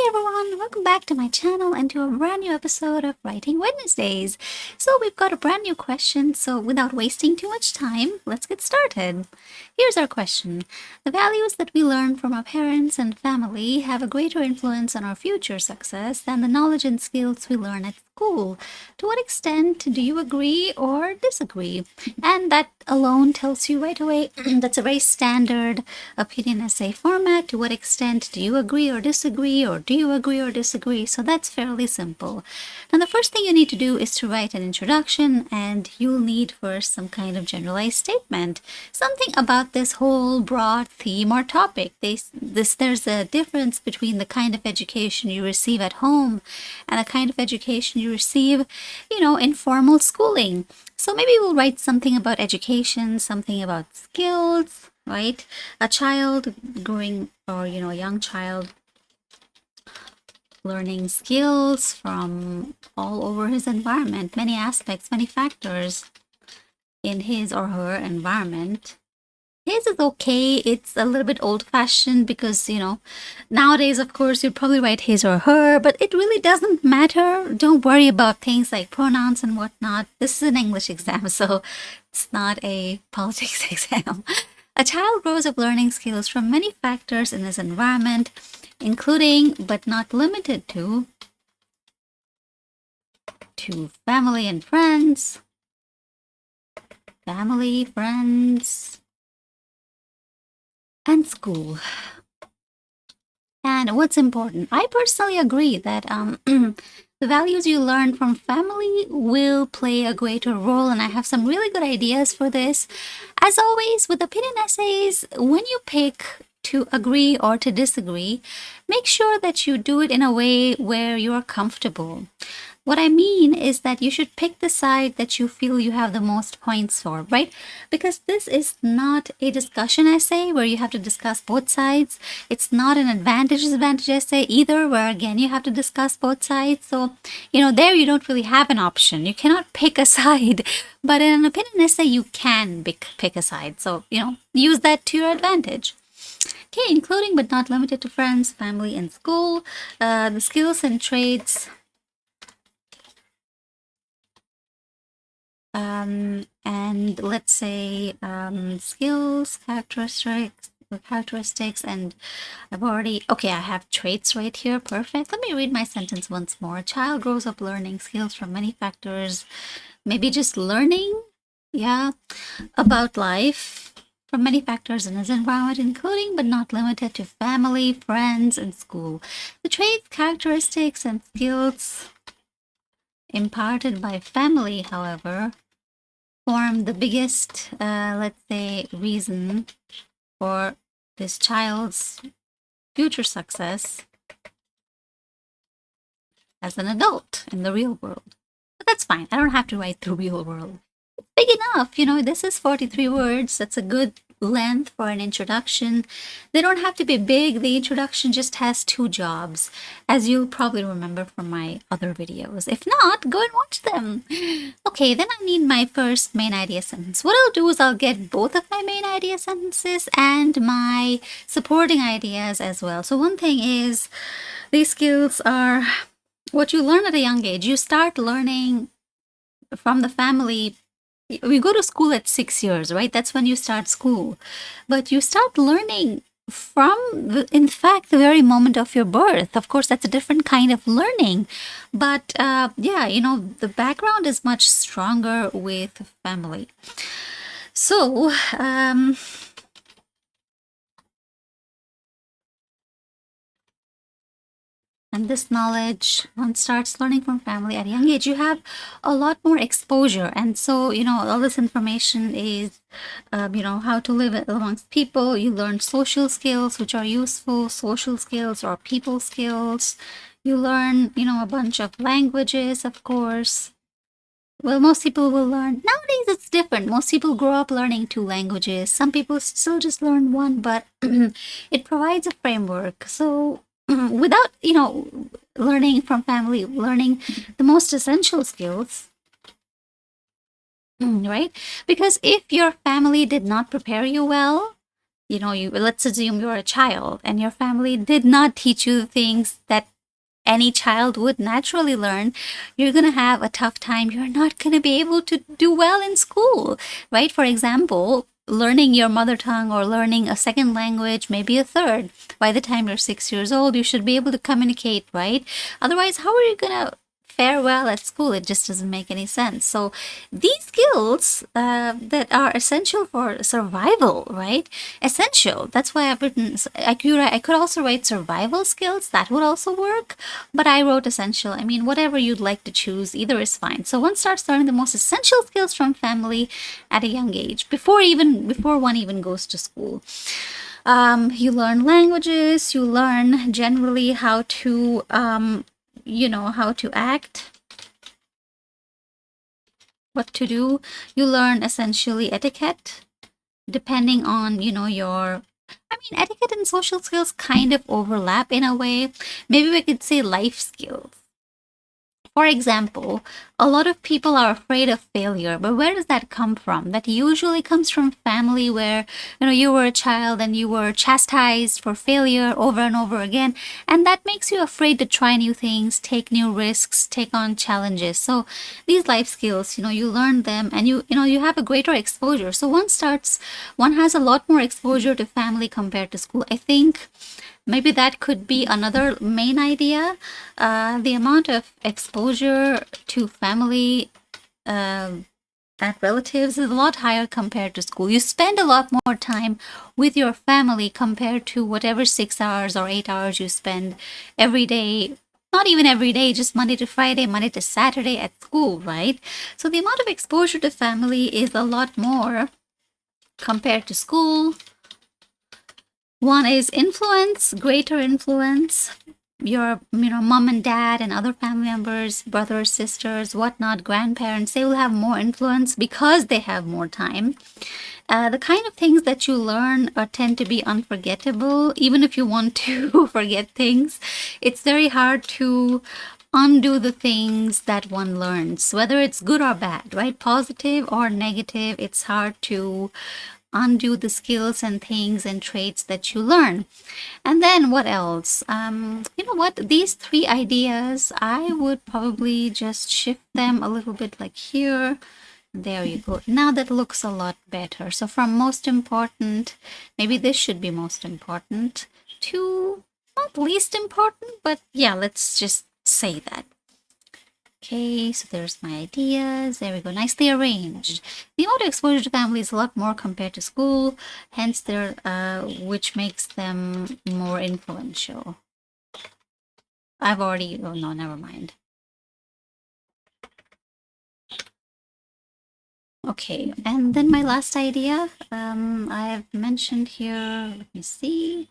everyone, welcome back to my channel and to a brand new episode of Writing Wednesdays. So we've got a brand new question, so without wasting too much time, let's get started. Here's our question. The values that we learn from our parents and family have a greater influence on our future success than the knowledge and skills we learn at school. To what extent do you agree or disagree? And that alone tells you right away that's a very standard opinion essay format. To what extent do you agree or disagree, or do you agree or disagree? So that's fairly simple. Now the first thing you need to do is to write an introduction, and you'll need first some kind of generalized statement, something about this whole broad theme or topic. There's a difference between the kind of education you receive at home and the kind of education you receive, in formal schooling. So maybe we'll write something about education, something about skills, right? A child growing, or a young child learning skills from all over his environment, many aspects, many factors in his or her environment. His is okay. It's a little bit old-fashioned because, nowadays, of course, you'd probably write his or her, but it really doesn't matter. Don't worry about things like pronouns and whatnot. This is an English exam, so it's not a politics exam. A child grows up learning skills from many factors in his environment, including, but not limited to family and friends, and school. And what's important, I personally agree that the values you learn from family will play a greater role, and I have some really good ideas for this. As always, with opinion essays, when you pick to agree or to disagree, make sure that you do it in a way where you're comfortable. What I mean is that you should pick the side that you feel you have the most points for, right? Because this is not a discussion essay where you have to discuss both sides. It's not an advantage-disadvantage essay either, where again you have to discuss both sides. So, there you don't really have an option. You cannot pick a side. But in an opinion essay, you can pick a side. So, use that to your advantage. Okay, including but not limited to friends, family, and school. The skills and traits. And let's say skills, characteristics, and I have traits right here. Perfect. Let me read my sentence once more. A child grows up learning skills from many factors, maybe just learning, about life from many factors in his environment, including but not limited to family, friends, and school. The traits, characteristics, and skills imparted by family, however, form the biggest, reason for this child's future success as an adult in the real world. But that's fine. I don't have to write the real world. It's big enough. This is 43 words. That's a good length for an introduction. They don't have to be big. The introduction just has 2 jobs, as you'll probably remember from my other videos. If not, go and watch them. Okay, then I need my first main idea sentence. What I'll do is I'll get both of my main idea sentences and my supporting ideas as well. So one thing is, these skills are what you learn at a young age. You start learning from the family. We go to school at 6 years, right? That's when you start school. But you start learning from, in fact, the very moment of your birth. Of course, that's a different kind of learning. But the background is much stronger with family. So, and this knowledge, one starts learning from family at a young age. You have a lot more exposure. And so, all this information is, how to live amongst people. You learn social skills, which are useful, social skills or people skills. You learn, a bunch of languages, of course. Well, most people will learn. Nowadays, it's different. Most people grow up learning 2 languages. Some people still just learn 1, but it provides a framework. So, without, learning from family, learning the most essential skills, right? Because if your family did not prepare you well, let's assume you're a child and your family did not teach you the things that any child would naturally learn, you're going to have a tough time. You're not going to be able to do well in school, right? For example, learning your mother tongue or learning a second language, maybe a third. By the time you're 6 years old, you should be able to communicate, right? Otherwise, how are you going to fare well at school? It just doesn't make any sense. So these skills that are essential for survival, right? Essential. That's why I've written, I could also write survival skills. That would also work. But I wrote essential. I mean, whatever you'd like to choose, either is fine. So one starts learning the most essential skills from family at a young age, before one even goes to school. You learn languages. You learn generally how to how to act, what to do. You learn essentially etiquette, depending on, etiquette and social skills kind of overlap in a way. Maybe we could say life skills. For example, a lot of people are afraid of failure, but where does that come from? That usually comes from family where, you were a child and you were chastised for failure over and over again, and that makes you afraid to try new things, take new risks, take on challenges. So these life skills, you learn them, and you have a greater exposure. So one has a lot more exposure to family compared to school. I think maybe that could be another main idea. The amount of exposure to family and relatives is a lot higher compared to school. You spend a lot more time with your family compared to whatever 6 hours or 8 hours you spend every day. Not even every day, just Monday to Friday, Monday to Saturday at school, right? So the amount of exposure to family is a lot more compared to school. One is influence, greater influence. Your, mom and dad and other family members, brothers, sisters, whatnot, grandparents, they will have more influence because they have more time. The kind of things that you learn tend to be unforgettable. Even if you want to forget things, it's very hard to undo the things that one learns, whether it's good or bad, right? Positive or negative, it's hard to undo the skills and things and traits that you learn. And then what else? These 3 ideas, I would probably just shift them a little bit like here. There you go. Now that looks a lot better. So from most important, maybe this should be most important, to not least important, but yeah, let's just say that. Okay, so there's my ideas. There we go. Nicely arranged. The amount of exposure to family is a lot more compared to school, hence which makes them more influential. Oh no, never mind. Okay, and then my last idea, I have mentioned here, let me see.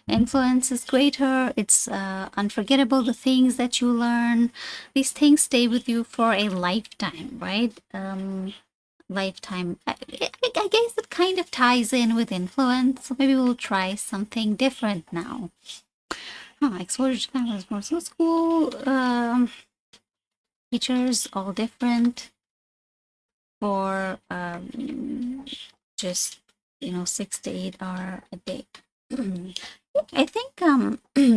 Influence is greater, it's unforgettable, the things that you learn. These things stay with you for a lifetime, right? Lifetime. I guess it kind of ties in with influence, so maybe we'll try something different now. Exposure to family is more so school. Teachers, all different. For just 6 to 8 hours a day. I think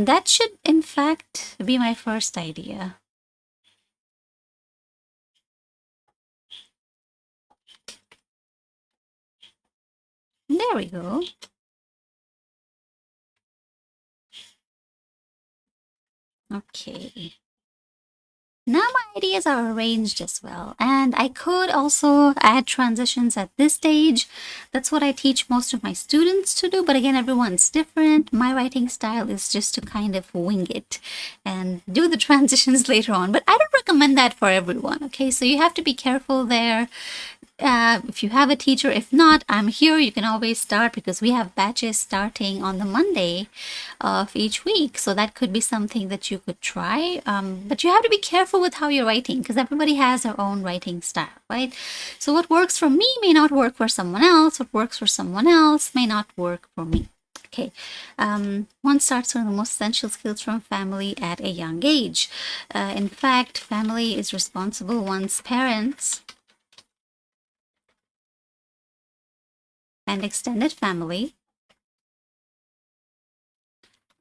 that should in fact be my first idea. There we go. Okay. Now my ideas are arranged as well, and I could also add transitions at this stage. That's what I teach most of my students to do, but again, everyone's different. My writing style is just to kind of wing it and do the transitions later on, but I don't recommend that for everyone, okay? So you have to be careful there. If you have a teacher, if not, I'm here. You can always start because we have batches starting on the Monday of each week. So that could be something that you could try. But you have to be careful with how you're writing because everybody has their own writing style, right? So what works for me may not work for someone else. What works for someone else may not work for me. Okay, one starts learning the most essential skills from family at a young age. In fact, family is responsible once parents and extended family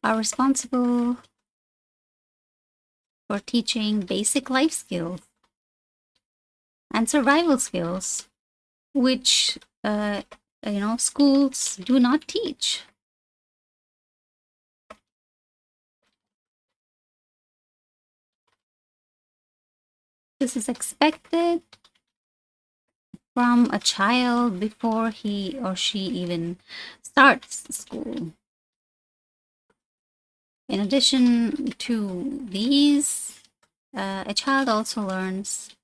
are responsible for teaching basic life skills and survival skills, which schools do not teach. This is expected from a child before he or she even starts school. In addition to these, a child also learns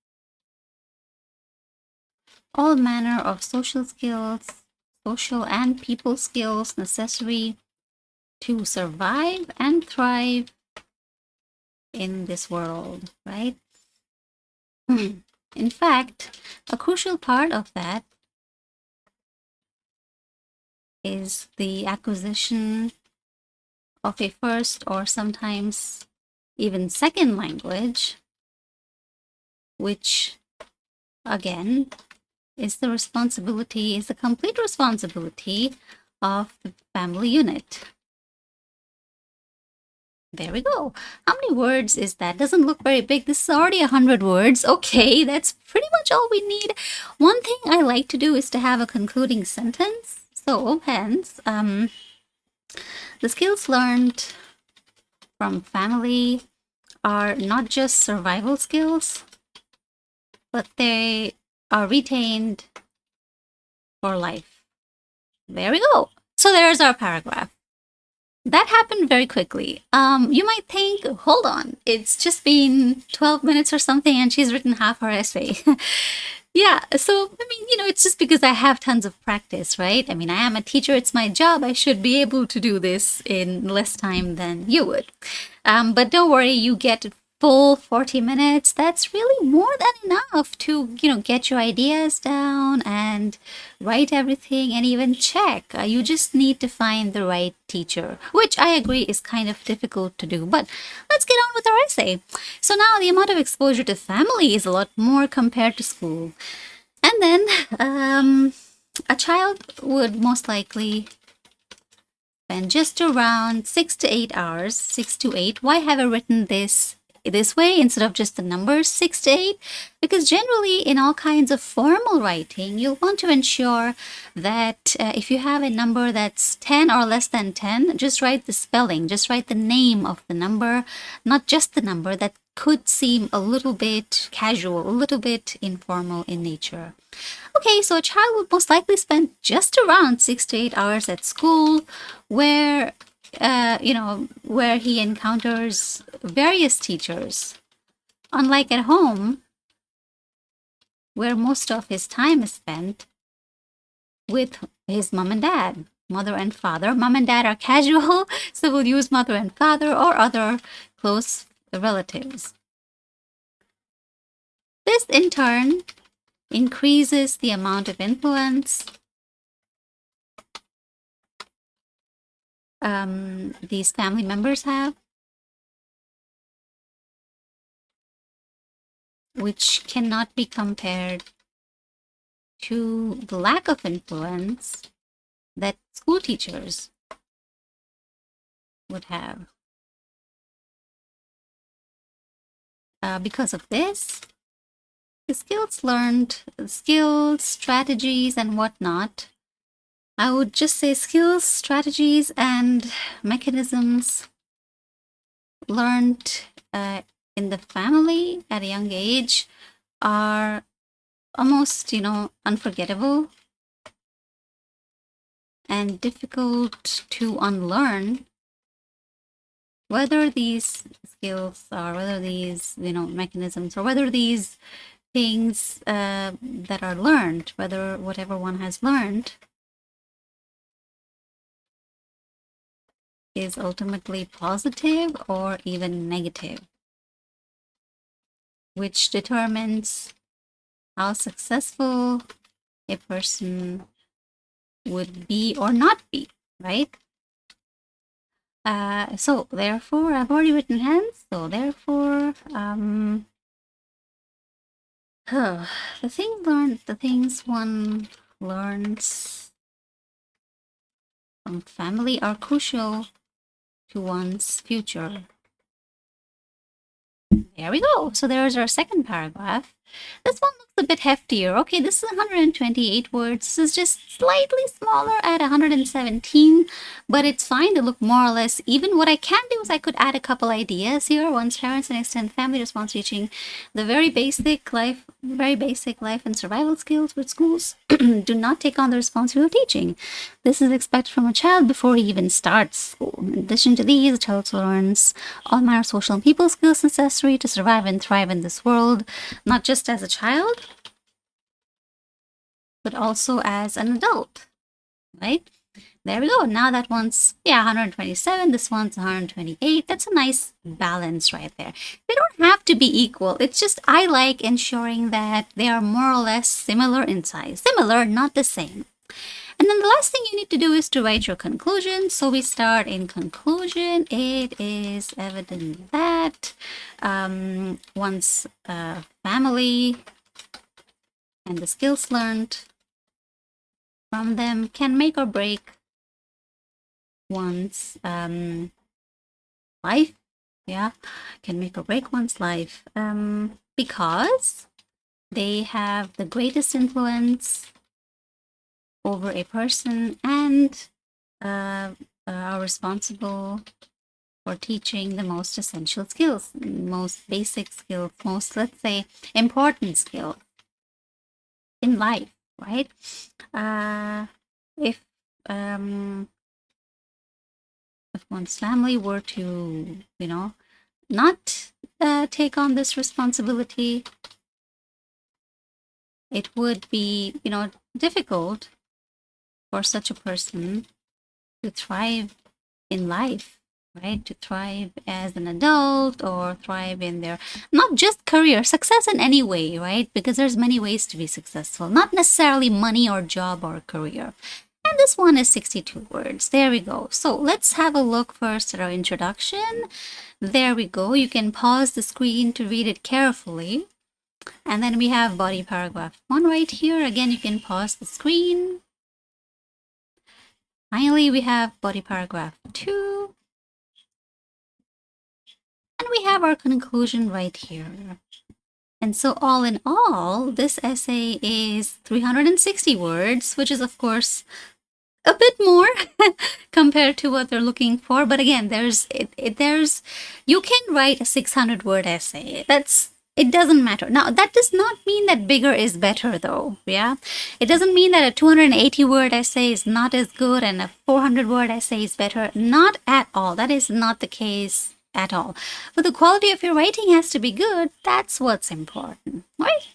all manner of social skills, social and people skills necessary to survive and thrive in this world, right? In fact, a crucial part of that is the acquisition of a first or sometimes even second language, which again is the complete responsibility of the family unit. There we go. How many words is that? Doesn't look very big. This is already 100 words. Okay, that's pretty much all we need. One thing I like to do is to have a concluding sentence. So, hence, the skills learned from family are not just survival skills, but they are retained for life. There we go. So there's our paragraph. That happened very quickly. You might think, hold on, it's just been 12 minutes or something and she's written half her essay. Yeah, so, I mean, it's just because I have tons of practice, right? I mean, I am a teacher, it's my job. I should be able to do this in less time than you would. But don't worry, you get full 40 minutes. That's really more than enough to, get your ideas down and write everything and even check. You just need to find the right teacher, which I agree is kind of difficult to do. But let's get on with our essay. So now the amount of exposure to family is a lot more compared to school. And then a child would most likely spend just around 6 to 8 hours, 6 to 8. Why have I written this way instead of just the numbers 6 to 8? Because generally in all kinds of formal writing, you'll want to ensure that if you have a number that's 10 or less than 10, just write the spelling, just write the name of the number, not just the number. That could seem a little bit casual, a little bit informal in nature. Okay, so a child would most likely spend just around 6 to 8 hours at school where he encounters various teachers. Unlike at home, where most of his time is spent with his mom and dad, mother and father. Mom and dad are casual, so we'll use mother and father or other close relatives. This, in turn, increases the amount of influence these family members have, which cannot be compared to the lack of influence that school teachers would have. Because of this, the skills learned, skills, strategies, and whatnot, I would just say skills, strategies, and mechanisms learned in the family at a young age are almost, unforgettable and difficult to unlearn. Whether these skills or whether these, mechanisms or whether these things that are learned, whatever one has learned, is ultimately positive or even negative, which determines how successful a person would be or not be, right? So therefore, I've already written hence, so therefore, the things one learns from family are crucial to one's future. There we go. So there's our second paragraph. This one looks a bit heftier. Okay, this is 128 words. This is just slightly smaller at 117, but it's fine to look more or less even. What I can do is I could add a couple ideas here. One's parents and extended family response teaching the very basic life and survival skills with schools do not take on the responsibility of teaching. This is expected from a child before he even starts school. In addition to these, the child also learns all manner of social and people skills necessary to survive and thrive in this world, not just as a child, but also as an adult, right? There we go. Now that one's, 127. This one's 128. That's a nice balance right there. They don't have to be equal. It's just I like ensuring that they are more or less similar in size. Similar, not the same. And then the last thing you need to do is to write your conclusion. So we start in conclusion. It is evident that one's family and the skills learned from them can make or break one's life. Can make or break one's life because they have the greatest influence over a person and are responsible for teaching the most essential skills, most basic skills, most, let's say, important skills in life, right? If one's family were to, not take on this responsibility, it would be, difficult for such a person to thrive in life, right? To thrive as an adult or thrive in their, not just career, success in any way, right? Because there's many ways to be successful, not necessarily money or job or career. And this one is 62 words. There we go. So let's have a look first at our introduction. There we go. You can pause the screen to read it carefully. And then we have body paragraph 1 right here. Again, you can pause the screen. Finally, we have body paragraph 2. And we have our conclusion right here. And so all in all, this essay is 360 words, which is, of course, a bit more compared to what they're looking for. But again, you can write a 600-word essay. It doesn't matter. Now, that does not mean that bigger is better, though, yeah? It doesn't mean that a 280-word essay is not as good and a 400-word essay is better. Not at all. That is not the case at all. But the quality of your writing has to be good. That's what's important, right?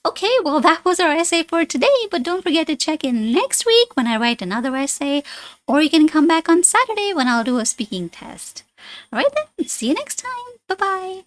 Okay, well, that was our essay for today, but don't forget to check in next week when I write another essay, or you can come back on Saturday when I'll do a speaking test. All right then, see you next time. Bye-bye.